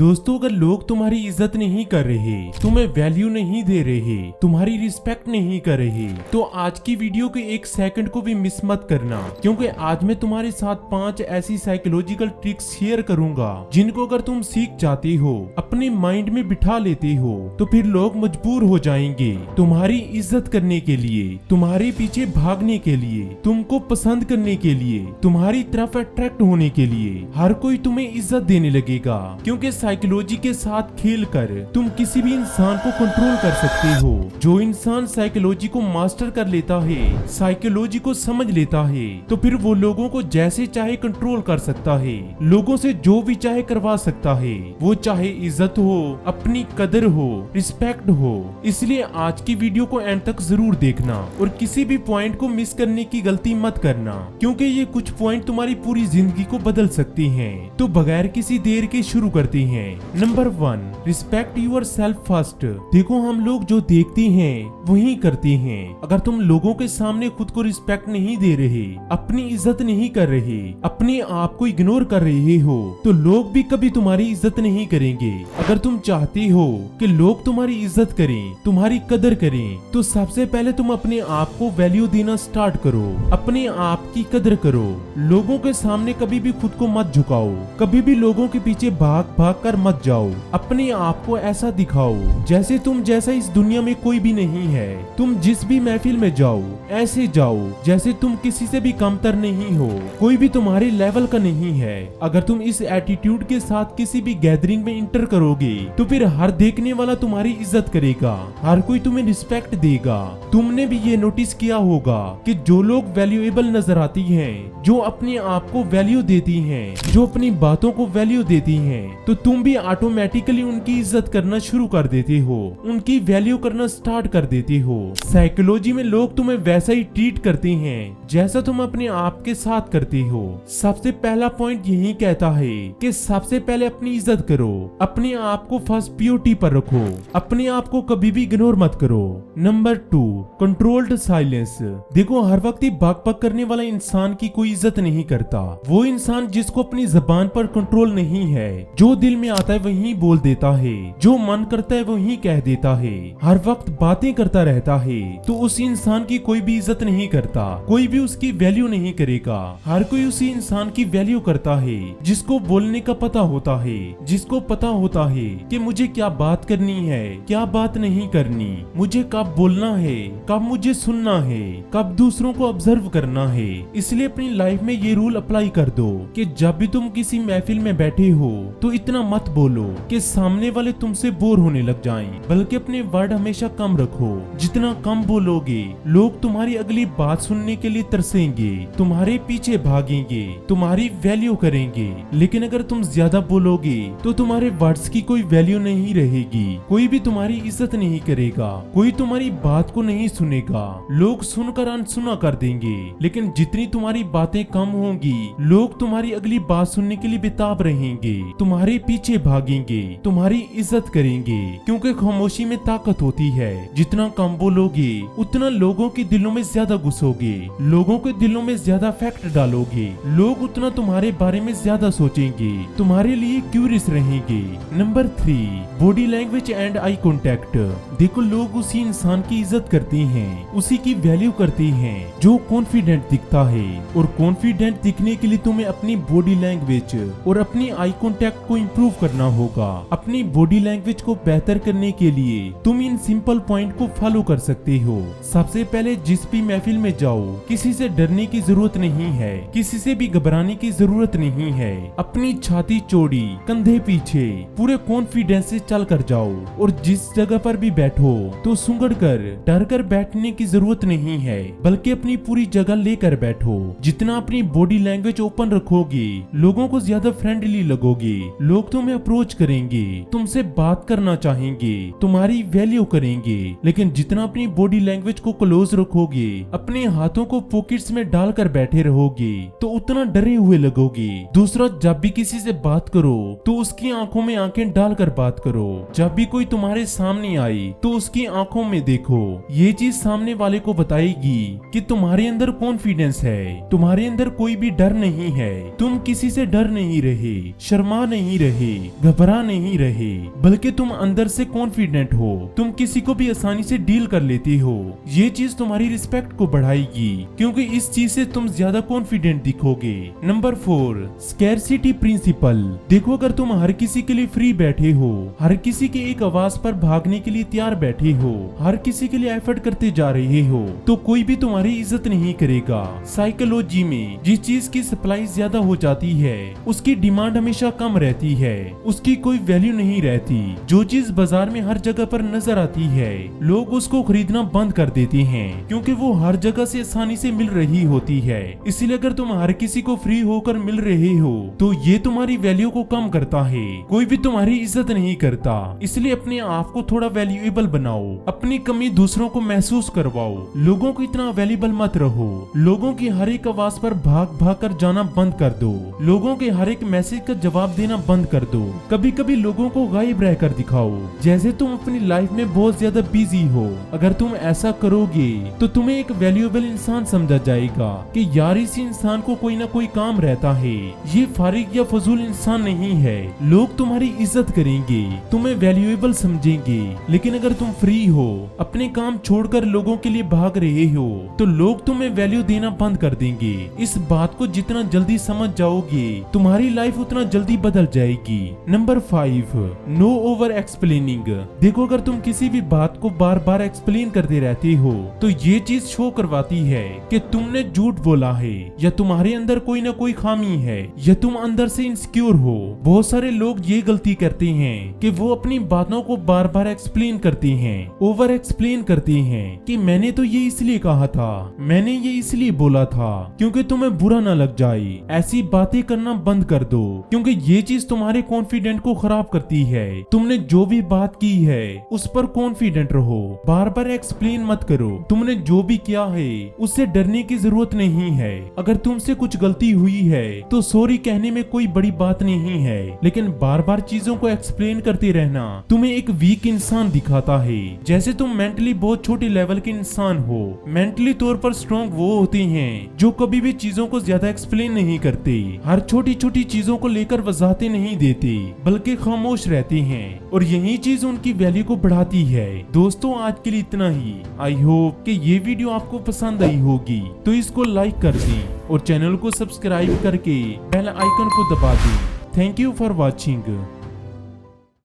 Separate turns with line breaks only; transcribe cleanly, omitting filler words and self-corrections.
दोस्तों, अगर लोग तुम्हारी इज्जत नहीं कर रहे, तुम्हें वैल्यू नहीं दे रहे, तुम्हारी रिस्पेक्ट नहीं कर रहे, तो आज की वीडियो के एक सेकंड को भी मिस मत करना, क्योंकि आज मैं तुम्हारे साथ 5 ऐसी साइकोलॉजिकल ट्रिक्स शेयर करूंगा जिनको अगर तुम सीख जाते हो, अपने माइंड में बिठा लेते हो, तो फिर लोग मजबूर हो जाएंगे तुम्हारी इज्जत करने के लिए, तुम्हारे पीछे भागने के लिए, तुमको पसंद करने के लिए, तुम्हारी तरफ अट्रैक्ट होने के लिए। हर कोई तुम्हें इज्जत देने लगेगा, क्योंकि साइकोलॉजी के साथ खेलकर तुम किसी भी इंसान को कंट्रोल कर सकते हो। जो इंसान साइकोलॉजी को मास्टर कर लेता है, साइकोलॉजी को समझ लेता है, तो फिर वो लोगों को जैसे चाहे कंट्रोल कर सकता है, लोगों से जो भी चाहे करवा सकता है, वो चाहे इज्जत हो, अपनी कदर हो, रिस्पेक्ट हो। इसलिए आज की वीडियो को एंड तक जरूर देखना और किसी भी पॉइंट को मिस करने की गलती मत करना, क्योंकि ये कुछ पॉइंट तुम्हारी पूरी जिंदगी को बदल सकती हैं। तो बगैर किसी देर के शुरू करते हैं। Number 1, respect yourself first. देखो, हम लोग जो देखते हैं वही करते हैं। अगर तुम लोगों के सामने खुद को रिस्पेक्ट नहीं दे रहे, अपनी इज्जत नहीं कर रहे, अपने आप को इग्नोर कर रहे हो, तो लोग भी कभी तुम्हारी इज्जत नहीं करेंगे। अगर तुम चाहते हो कि लोग तुम्हारी इज्जत करें, तुम्हारी कदर करें, तो सबसे पहले तुम अपने आप को वैल्यू देना स्टार्ट करो, अपने आप की कदर करो। लोगों के सामने कभी भी खुद को मत झुकाओ, कभी भी लोगों के पीछे भाग भाग कर मत जाओ। अपने आप को ऐसा दिखाओ जैसे तुम जैसा इस दुनिया में कोई भी नहीं है। तुम जिस भी महफिल में जाओ, ऐसे जाओ जैसे तुम किसी से भी कमतर नहीं हो, कोई भी तुम्हारे लेवल का नहीं है। अगर तुम इस एटीट्यूड के साथ किसी भी गैदरिंग में इंटर करोगे, तो फिर हर देखने वाला तुम्हारी इज्जत करेगा, हर कोई तुम्हें रिस्पेक्ट देगा। तुमने भी ये नोटिस किया होगा कि जो लोग वैल्यूएबल नजर आती हैं, जो अपने आप को वैल्यू देती हैं, जो अपनी बातों को वैल्यू देती हैं, तो तुम भी ऑटोमेटिकली उनकी इज्जत करना शुरू कर देते हो, उनकी वैल्यू करना स्टार्ट कर देते हो। साइकोलॉजी में लोग तुम्हें वैसा ही ट्रीट करते हैं जैसा तुम अपने आप के साथ करते हो। सबसे पहला पॉइंट यही कहता है कि सबसे पहले अपनी इज्जत करो, अपने आप को फर्स्ट प्रायोरिटी पर रखो, अपने आप को कभी भी इग्नोर मत करो। Number 2, controlled silence. देखो, हर वक्त ही बक बक करने वाला इंसान की कोई इज्जत नहीं करता। वो इंसान जिसको अपनी जबान पर कंट्रोल नहीं है, जो दिल में आता है वही बोल देता है, जो मन करता है वही कह देता है, हर वक्त बातें करता रहता है, तो उस इंसान की कोई भी इज्जत नहीं करता, कोई भी उसकी वैल्यू नहीं करेगा। हर कोई उसी इंसान की वैल्यू करता है जिसको बोलने का पता होता है, जिसको पता होता है कि मुझे क्या बात करनी है, क्या बात नहीं करनी, मुझे कब बोलना है, कब मुझे सुनना है, कब दूसरों को ऑब्जर्व करना है। इसलिए अपनी लाइफ में ये रूल अप्लाई कर दो कि जब भी तुम किसी महफिल में बैठे हो, तो इतना मत बोलो कि सामने वाले तुमसे बोर होने लग जाएं, बल्कि अपने वर्ड हमेशा कम रखो। जितना कम बोलोगे, लोग तुम्हारी अगली बात सुनने के लिए तरसेंगे, तुम्हारे पीछे भागेंगे, तुम्हारी वैल्यू करेंगे। लेकिन अगर तुम ज्यादा बोलोगे, तो तुम्हारे वर्ड्स की कोई वैल्यू नहीं रहेगी, कोई भी तुम्हारी इज्जत नहीं करेगा, कोई तुम्हारी बात को नहीं सुनेगा, लोग सुनकर अनसुना कर देंगे। लेकिन जितनी तुम्हारी बातें कम होंगी, लोग तुम्हारी अगली बात सुनने के लिए बेताब रहेंगे, तुम्हारे पीछे भागेंगे, तुम्हारी इज्जत करेंगे, क्योंकि खामोशी में ताकत होती है। जितना कम बोलोगे, उतना लोगों के दिलों में ज्यादा घुसोगे, लोगों के दिलों में ज्यादा फैक्ट डालोगे, लोग उतना तुम्हारे बारे में ज्यादा सोचेंगे, तुम्हारे लिए क्यूरियस रहेंगे। Number 3, body language and eye contact. देखो, लोग उसी इंसान की इज्जत करते हैं, उसी की वैल्यू करते हैं जो कॉन्फिडेंट दिखता है, और कॉन्फिडेंट दिखने के लिए तुम्हें अपनी बॉडी लैंग्वेज और अपनी आई कॉन्टेक्ट को इम्प्रूव करना होगा। अपनी बॉडी लैंग्वेज को बेहतर करने के लिए तुम इन सिंपल पॉइंट को फॉलो कर सकते हो। सबसे पहले, जिस भी महफिल में जाओ, किसी से डरने की जरूरत नहीं है, किसी से भी घबराने की जरूरत नहीं है। अपनी छाती चौड़ी, कंधे पीछे, पूरे कॉन्फिडेंस से चल कर जाओ, और जिस जगह पर भी बैठो तो सुंगड़ कर डर कर बैठने की जरूरत नहीं है, बल्कि अपनी पूरी जगह लेकर बैठो। जितना अपनी बॉडी लैंग्वेज ओपन रखोगे, लोगों को ज्यादा फ्रेंडली लगोगे, लोग तुम्हें अप्रोच करेंगे, तुमसे बात करना चाहेंगे, तुम्हारी वैल्यू करेंगे। लेकिन जितना अपनी बॉडी लैंग्वेज को क्लोज रखोगे, अपने हाथों को पॉकेट्स में डालकर बैठे रहोगे, तो उतना डरे हुए लगोगे। दूसरा, जब भी किसी से बात करो, तो उसकी आंखों में आंखें डालकर बात करो। जब भी कोई तुम्हारे सामने आए, तो उसकी आंखों में देखो। ये चीज सामने वाले को बताएगी कि तुम्हारे अंदर कॉन्फिडेंस है, तुम्हारे अंदर कोई भी डर नहीं है, तुम किसी से डर नहीं रहे, शर्मा नहीं रहे, रहे, घबरा नहीं रहे, बल्कि तुम अंदर से कॉन्फिडेंट हो, तुम किसी को भी आसानी से डील कर लेते हो। ये चीज तुम्हारी रिस्पेक्ट को बढ़ाएगी, क्योंकि इस चीज से तुम ज्यादा कॉन्फिडेंट दिखोगे। Number 4, scarcity principle. देखो, अगर तुम हर किसी के लिए फ्री बैठे हो, हर किसी के एक आवाज पर भागने के लिए तैयार बैठे हो, हर किसी के लिए एफर्ट करते जा रहे हो, तो कोई भी तुम्हारी इज्जत नहीं करेगा। साइकोलॉजी में जिस चीज की सप्लाई ज्यादा हो जाती है, उसकी डिमांड हमेशा कम रहती है, उसकी कोई वैल्यू नहीं रहती। जो चीज बाजार में हर जगह पर नजर आती है, लोग उसको खरीदना बंद कर देते हैं, क्योंकि वो हर जगह से आसानी से मिल रही होती है। इसलिए अगर तुम हर किसी को फ्री होकर मिल रहे हो, तो ये तुम्हारी वैल्यू को कम करता है। कोई भी तुम्हारी इज्जत नहीं करता, इसलिए अपने आप को थोड़ा वैल्यूएबल बनाओ, अपनी कमी दूसरों को महसूस करवाओ। लोगों को इतना वैल्यूएबल मत रहो, लोगों की हर एक आवाज पर भाग भाग कर जाना बंद कर दो, लोगों के हर एक मैसेज का जवाब देना बंद कर दो। कभी कभी लोगों को गायब रहकर दिखाओ, जैसे तुम अपनी लाइफ में बहुत ज्यादा बिजी हो। अगर तुम ऐसा करोगे तो तुम्हें एक वैल्यूएबल इंसान समझा जाएगा कि यार इस इंसान को कोई ना कोई काम रहता है, ये फारिग या फजूल इंसान नहीं है। लोग तुम्हारी इज्जत करेंगे, तुम्हें वैल्यूएबल समझेंगे। लेकिन अगर तुम फ्री हो, अपने काम छोड़कर लोगों के लिए भाग रहे हो, तो लोग तुम्हें वैल्यू देना बंद कर देंगे। इस बात को जितना जल्दी समझ जाओगे, तुम्हारी लाइफ उतना जल्दी बदल जाएगी। Number 5, no over explaining. देखो, अगर तुम किसी भी बात को बार बार एक्सप्लेन करते रहते हो, तो ये चीज शो करवाती है कि तुमने झूठ बोला है, या तुम्हारे अंदर कोई ना कोई खामी है, या तुम अंदर से इनसिक्योर हो। बहुत सारे लोग ये गलती करते हैं कि वो अपनी बातों को बार बार एक्सप्लेन करते हैं, ओवर एक्सप्लेन करते हैं कि मैंने तो ये इसलिए कहा था, मैंने ये इसलिए बोला था, क्योंकि तुम्हें बुरा ना लग जाए। ऐसी बातें करना बंद कर दो, क्योंकि ये चीज तुम्हारे कॉन्फिडेंट को खराब करती है। तुमने जो भी बात की है उस पर कॉन्फिडेंट रहो, बार बार एक्सप्लेन मत करो। तुमने जो भी किया है उससे डरने की जरूरत नहीं है। अगर तुमसे कुछ गलती हुई है तो सॉरी कहने में कोई बड़ी बात नहीं है, लेकिन बार बार चीजों को एक्सप्लेन करते रहना तुम्हें एक वीक इंसान दिखाता है। जैसे तुम मेंटली बहुत छोटे लेवल के इंसान हो, मेंटली तौर पर स्ट्रॉन्ग वो होते हैं जो कभी भी चीजों को ज्यादा एक्सप्लेन नहीं करते, हर छोटी छोटी चीजों को लेकर वजाहतें नहीं देते, बल्कि खामोश रहते हैं, और यही चीज उनकी वैल्यू को बढ़ाती है। दोस्तों, आज के लिए इतना ही। आई होप कि ये वीडियो आपको पसंद आई होगी, तो इसको लाइक कर दें और चैनल को सब्सक्राइब करके बेल आइकन को दबा दें। Thank you for watching.